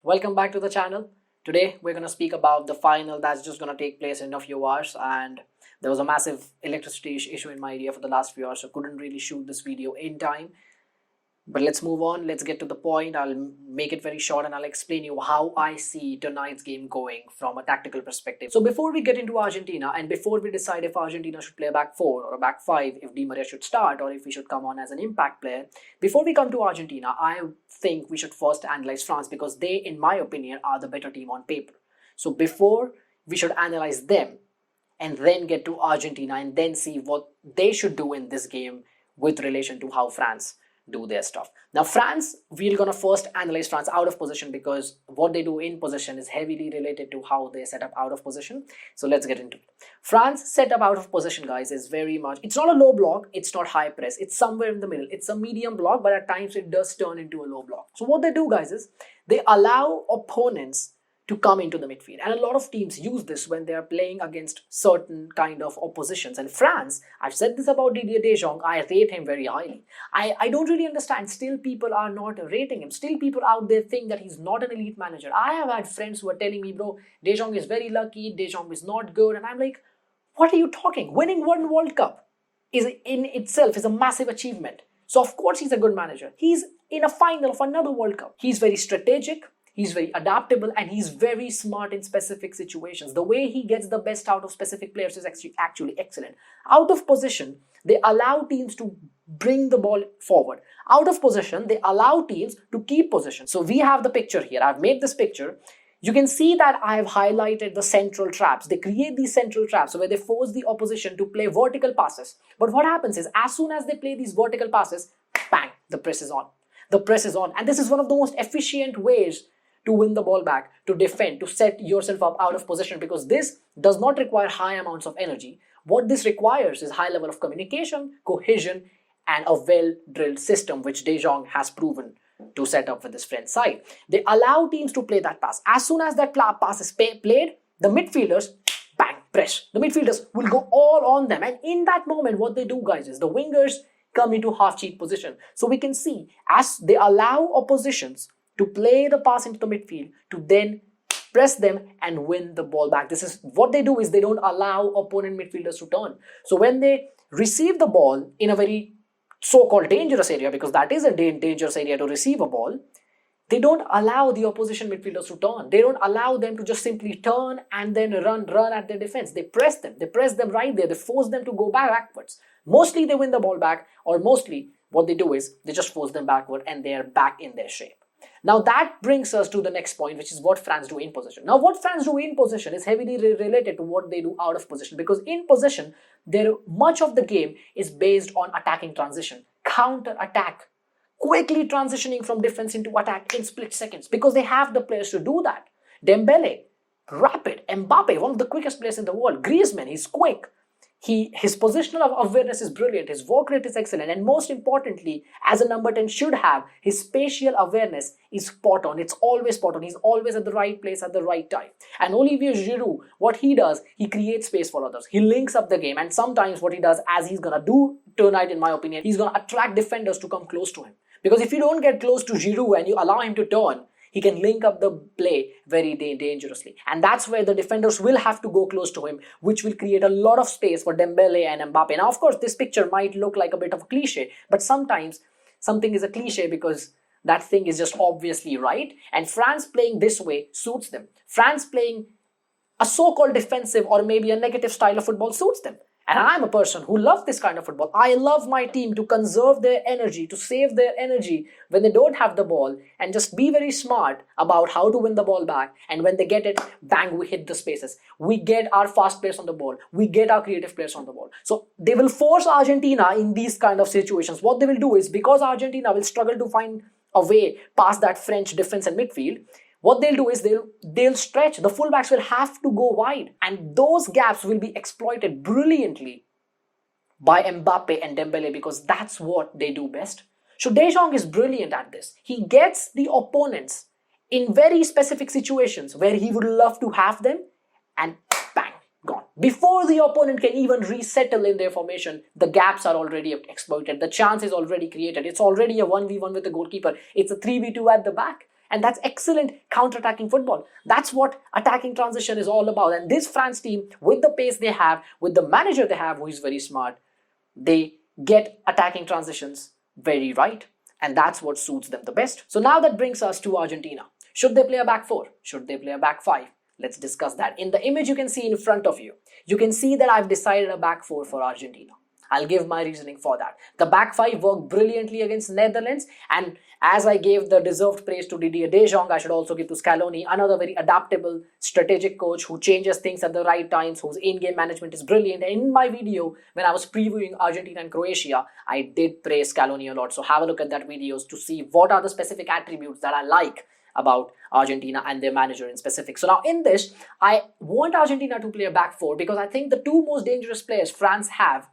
Welcome back to the channel. Today we're going to speak about the final that's just going to take place in a few hours, and there was a massive electricity issue in my area for the last few hours, so couldn't really shoot this video in time. But let's move on. Let's get to the point. I'll make it very short and I'll explain you how I see tonight's game going from a tactical perspective. So before we get into Argentina and before we decide if Argentina should play a back four or a back five, if Di Maria should start or if he should come on as an impact player, before we come to Argentina, I think we should first analyze France because they, in my opinion, are the better team on paper. So before we should analyze them and then get to Argentina and then see what they should do in this game with relation to how France do their stuff. Now France, we're gonna first analyze France out of position because what they do in position is heavily related to how they set up out of position. So let's get into it. France set up out of position, guys, is very much, it's not a low block, it's not high press, it's somewhere in the middle. It's a medium block, but at times it does turn into a low block. So what they do, guys, is they allow opponents to come into the midfield, and a lot of teams use this when they are playing against certain kind of oppositions. And France, I've said this about Didier Deschamps, I rate him very highly. I don't really understand, still people are not rating him, still people out there think that he's not an elite manager. I have had friends who are telling me, bro, Deschamps is very lucky, Deschamps is not good, and I'm like, what are you talking? Winning one World Cup is in itself is a massive achievement. So of course he's a good manager. He's in a final of another World Cup. He's very strategic, he's very adaptable, and he's very smart in specific situations. The way he gets the best out of specific players is actually excellent. Out of position, they allow teams to bring the ball forward. Out of position, they allow teams to keep position. So we have the picture here. I've made this picture. You can see that I have highlighted the central traps. They create these central traps where they force the opposition to play vertical passes. But what happens is, as soon as they play these vertical passes, bang, the press is on. The press is on. And this is one of the most efficient ways to win the ball back, to defend, to set yourself up out of position, because this does not require high amounts of energy. What this requires is high level of communication, cohesion, and a well-drilled system, which Deschamps has proven to set up with his French side. They allow teams to play that pass. As soon as that pass is played, the midfielders, bang, press. The midfielders will go all on them. And in that moment, what they do, guys, is the wingers come into half-cheat position. So we can see, as they allow oppositions to play the pass into the midfield, to then press them and win the ball back. This is what they do, is they don't allow opponent midfielders to turn. So when they receive the ball in a very so-called dangerous area, because that is a dangerous area to receive a ball, they don't allow the opposition midfielders to turn. They don't allow them to just simply turn and then run at their defense. They press them right there. They force them to go backwards. Mostly they win the ball back, or mostly what they do is they just force them backward and they are back in their shape. Now that brings us to the next point, which is what France do in position. Now what France do in position is heavily related to what they do out of position, because in position, much of the game is based on attacking transition, counter attack, quickly transitioning from defense into attack in split seconds, because they have the players to do that. Dembele, rapid. Mbappe, one of the quickest players in the world. Griezmann, he's quick. His positional awareness is brilliant, his work rate is excellent, and most importantly, as a number 10 should have, his spatial awareness is spot on. It's always spot on. He's always at the right place at the right time. And Olivier Giroud, what he does, he creates space for others. He links up the game, and sometimes what he does, as he's gonna do tonight in my opinion, he's gonna attract defenders to come close to him. Because if you don't get close to Giroud and you allow him to turn, he can link up the play very dangerously. And that's where the defenders will have to go close to him, which will create a lot of space for Dembele and Mbappe. Now, of course, this picture might look like a bit of a cliche, but sometimes something is a cliche because that thing is just obviously right. And France playing this way suits them. France playing a so-called defensive or maybe a negative style of football suits them. And I'm a person who loves this kind of football. I love my team to conserve their energy, to save their energy when they don't have the ball, and just be very smart about how to win the ball back. And when they get it, bang, we hit the spaces. We get our fast players on the ball. We get our creative players on the ball. So they will force Argentina in these kind of situations. What they will do is, because Argentina will struggle to find a way past that French defense and midfield, what they'll do is they'll stretch. The fullbacks will have to go wide, and those gaps will be exploited brilliantly by Mbappe and Dembele, because that's what they do best. So Deschamps is brilliant at this. He gets the opponents in very specific situations where he would love to have them, and bang, gone. Before the opponent can even resettle in their formation, the gaps are already exploited. The chance is already created. It's already a 1v1 with the goalkeeper. It's a 3v2 at the back. And that's excellent counter-attacking football. That's what attacking transition is all about. And this France team, with the pace they have, with the manager they have who is very smart, they get attacking transitions very right. And that's what suits them the best. So now that brings us to Argentina. Should they play a back four? Should they play a back five? Let's discuss that. In the image you can see in front of you, you can see that I've decided a back four for Argentina. I'll give my reasoning for that. The back five worked brilliantly against Netherlands, and as I gave the deserved praise to Didier Deschamps, I should also give to Scaloni, another very adaptable, strategic coach who changes things at the right times, whose in-game management is brilliant. And in my video, when I was previewing Argentina and Croatia, I did praise Scaloni a lot. So have a look at that videos to see what are the specific attributes that I like about Argentina and their manager in specific. So now in this, I want Argentina to play a back four because I think the two most dangerous players France have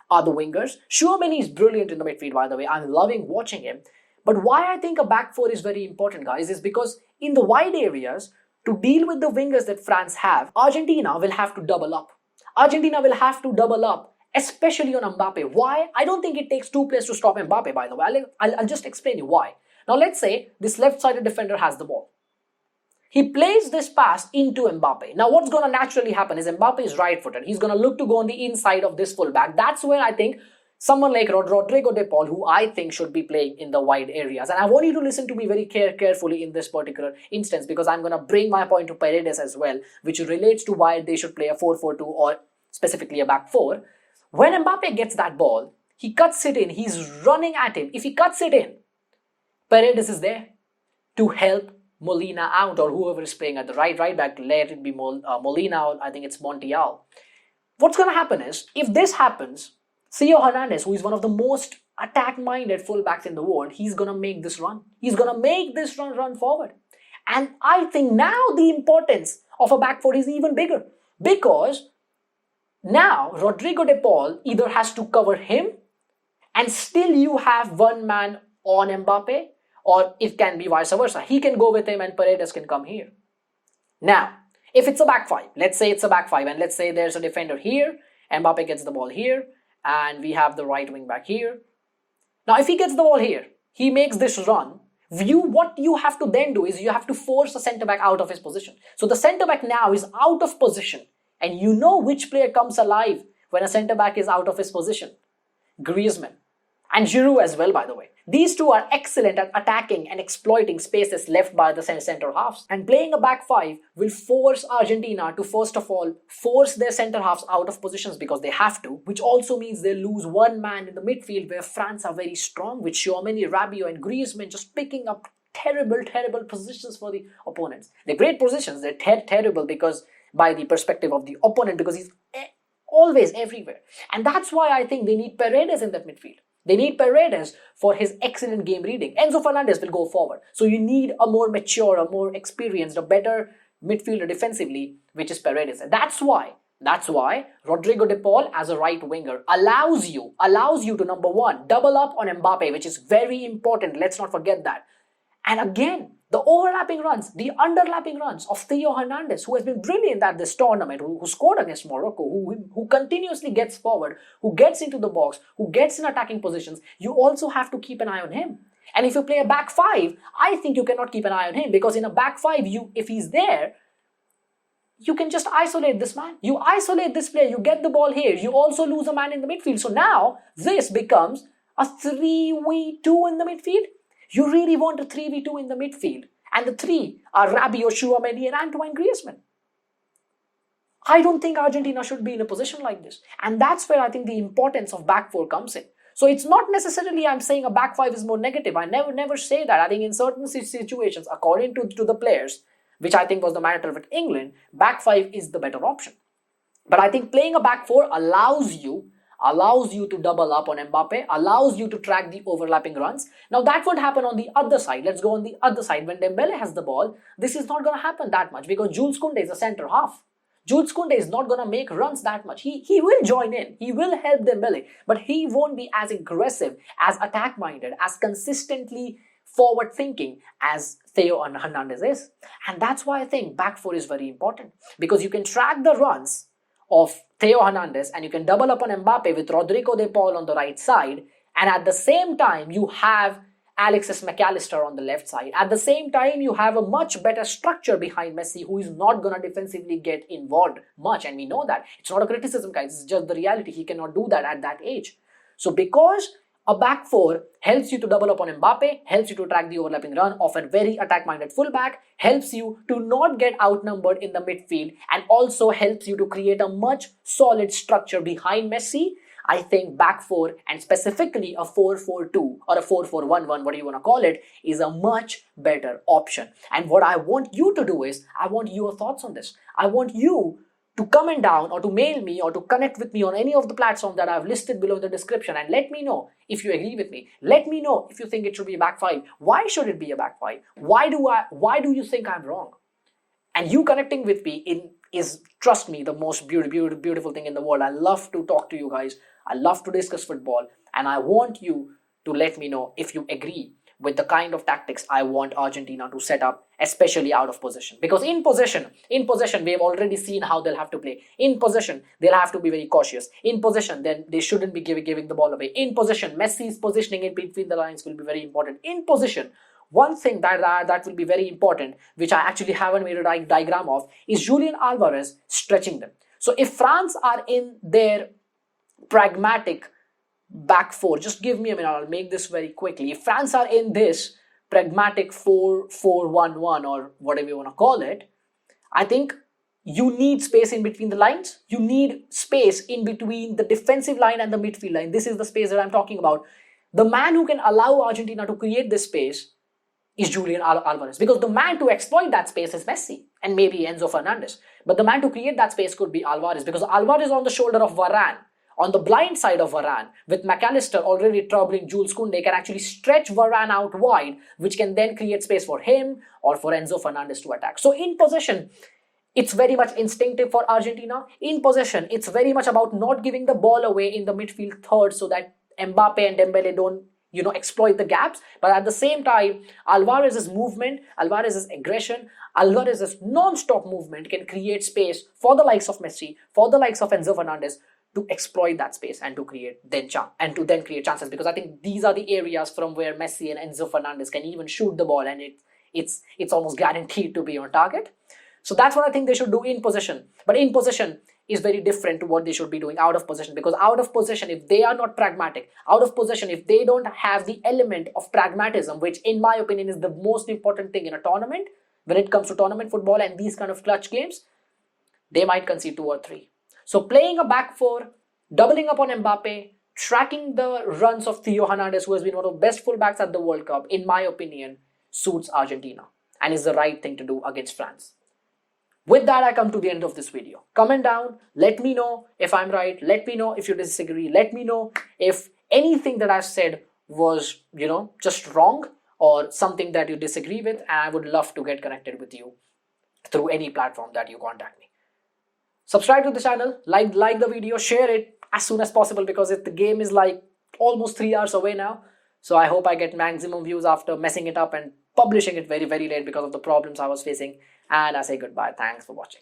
are the wingers. Tchouaméni is brilliant in the midfield, by the way. I'm loving watching him. But why I think a back four is very important, guys, is because in the wide areas, to deal with the wingers that France have, Argentina will have to double up. Argentina will have to double up, especially on Mbappe. Why? I don't think it takes two players to stop Mbappe, by the way. I'll just explain you why. Now let's say this left-sided defender has the ball. He plays this pass into Mbappe. Now what's going to naturally happen is Mbappe is right-footed. He's going to look to go on the inside of this fullback. That's where I think someone like Rodrigo de Paul, who I think should be playing in the wide areas. And I want you to listen to me very carefully in this particular instance, because I'm going to bring my point to Paredes as well, which relates to why they should play a 4-4-2 or specifically a back four. When Mbappe gets that ball, he cuts it in. He's running at him. If he cuts it in, Paredes is there to help Molina out, or whoever is playing at the right back. Let it be Molina, or I think it's Montiel. What's going to happen is, if this happens, Theo Hernandez, who is one of the most attack-minded fullbacks in the world, he's going to make this run. He's going to make this run forward. And I think now the importance of a back four is even bigger, because now Rodrigo de Paul either has to cover him and still you have one man on Mbappe, or it can be vice versa. He can go with him and Paredes can come here. Now, if it's a back five, let's say it's a back five, and let's say there's a defender here, Mbappe gets the ball here, and we have the right wing back here. Now, if he gets the ball here, he makes this run. What you have to then do is you have to force the centre back out of his position. So the centre back now is out of position, and you know which player comes alive when a centre back is out of his position. Griezmann. And Giroud as well, by the way. These two are excellent at attacking and exploiting spaces left by the centre halves. And playing a back five will force Argentina to, first of all, force their centre halves out of positions because they have to, which also means they lose one man in the midfield where France are very strong, with Tchouaméni, Rabiot and Griezmann just picking up terrible positions for the opponents. They're great positions, they're terrible because by the perspective of the opponent, because he's always everywhere. And that's why I think they need Paredes in that midfield. They need Paredes for his excellent game reading. Enzo Fernandez will go forward. So you need a more mature, a more experienced, a better midfielder defensively, which is Paredes. And that's why Rodrigo de Paul as a right winger allows you to, number one, double up on Mbappe, which is very important. Let's not forget that. And again, the overlapping runs, the underlapping runs of Theo Hernandez, who has been brilliant at this tournament, who scored against Morocco, who continuously gets forward, who gets into the box, who gets in attacking positions. You also have to keep an eye on him. And if you play a back five, I think you cannot keep an eye on him, because in a back five, if he's there, you can just isolate this man. You isolate this player, you get the ball here, you also lose a man in the midfield. So now this becomes a 3v2 in the midfield. You really want a 3v2 in the midfield. And the three are Rabiot, Tchouaméni and Antoine Griezmann. I don't think Argentina should be in a position like this. And that's where I think the importance of back four comes in. So it's not necessarily I'm saying a back five is more negative. I never say that. I think in certain situations, according to the players, which I think was the matter with England, back five is the better option. But I think playing a back four allows you to double up on Mbappe, allows you to track the overlapping runs. Now that won't happen on the other side. Let's go on the other side. When Dembele has the ball, this is not going to happen that much, because Jules Koundé is a centre half. Jules Koundé is not going to make runs that much. He will join in. He will help Dembele, but he won't be as aggressive, as attack-minded, as consistently forward-thinking as Theo Hernandez is. And that's why I think back four is very important, because you can track the runs of Theo Hernandez and you can double up on Mbappe with Rodrigo de Paul on the right side, and at the same time you have Alexis McAllister on the left side. At the same time, you have a much better structure behind Messi, who is not going to defensively get involved much. And we know that. It's not a criticism, guys. It's just the reality. He cannot do that at that age. So because a back four helps you to double up on Mbappe, helps you to track the overlapping run of a very attack-minded fullback, helps you to not get outnumbered in the midfield, and also helps you to create a much solid structure behind Messi, I think back four, and specifically a 4-4-2 or a 4-4-1-1, what do you want to call it, is a much better option. And what I want you to do is, I want your thoughts on this. I want you to comment down or to mail me or to connect with me on any of the platforms that I've listed below in the description, and let me know if you agree with me. Let me know if you think it should be a back five. Why should it be a back five? Why do you think I'm wrong? And you connecting with me is, trust me, the most beautiful thing in the world. I love to talk to you guys. I love to discuss football, and I want you to let me know if you agree with the kind of tactics I want Argentina to set up, especially out of possession. Because in possession, we have already seen how they'll have to play. In possession, they'll have to be very cautious. In possession, then they shouldn't be giving the ball away. In possession, Messi's positioning in between the lines will be very important. In possession, one thing that will be very important, which I actually haven't made a diagram of, is Julian Alvarez stretching them. So if France are in their pragmatic back four, just give me a minute, I'll make this very quickly. If France are in this pragmatic 4-4-1-1 or whatever you want to call it, I think you need space in between the lines. You need space in between the defensive line and the midfield line. This is the space that I'm talking about. The man who can allow Argentina to create this space is Julian Alvarez, because the man to exploit that space is Messi and maybe Enzo Fernandez. But the man to create that space could be Alvarez, because Alvarez on the shoulder of Varane, on the blind side of Varane, with McAllister already troubling Jules Koundé, can actually stretch Varane out wide, which can then create space for him or for Enzo Fernandez to attack. So in possession, it's very much instinctive for Argentina. In possession, it's very much about not giving the ball away in the midfield third so that Mbappe and Dembele don't exploit the gaps. But at the same time, Alvarez's movement, Alvarez's aggression, Alvarez's non-stop movement can create space for the likes of Messi, for the likes of Enzo Fernandez, to exploit that space and to create create chances. Because I think these are the areas from where Messi and Enzo Fernandez can even shoot the ball, and it's almost guaranteed to be on target. So that's what I think they should do in possession. But in possession is very different to what they should be doing out of possession. Because out of possession, if they are not pragmatic, out of possession, if they don't have the element of pragmatism, which in my opinion is the most important thing in a tournament, when it comes to tournament football and these kind of clutch games, they might concede 2 or 3. So playing a back four, doubling up on Mbappe, tracking the runs of Theo Hernandez, who has been one of the best fullbacks at the World Cup, in my opinion, suits Argentina and is the right thing to do against France. With that, I come to the end of this video. Comment down, let me know if I'm right, let me know if you disagree, let me know if anything that I've said was, just wrong or something that you disagree with, and I would love to get connected with you through any platform that you contact me. Subscribe to the channel, like the video, share it as soon as possible, because the game is like almost 3 hours away now. So I hope I get maximum views after messing it up and publishing it very, very late because of the problems I was facing. And I say goodbye. Thanks for watching.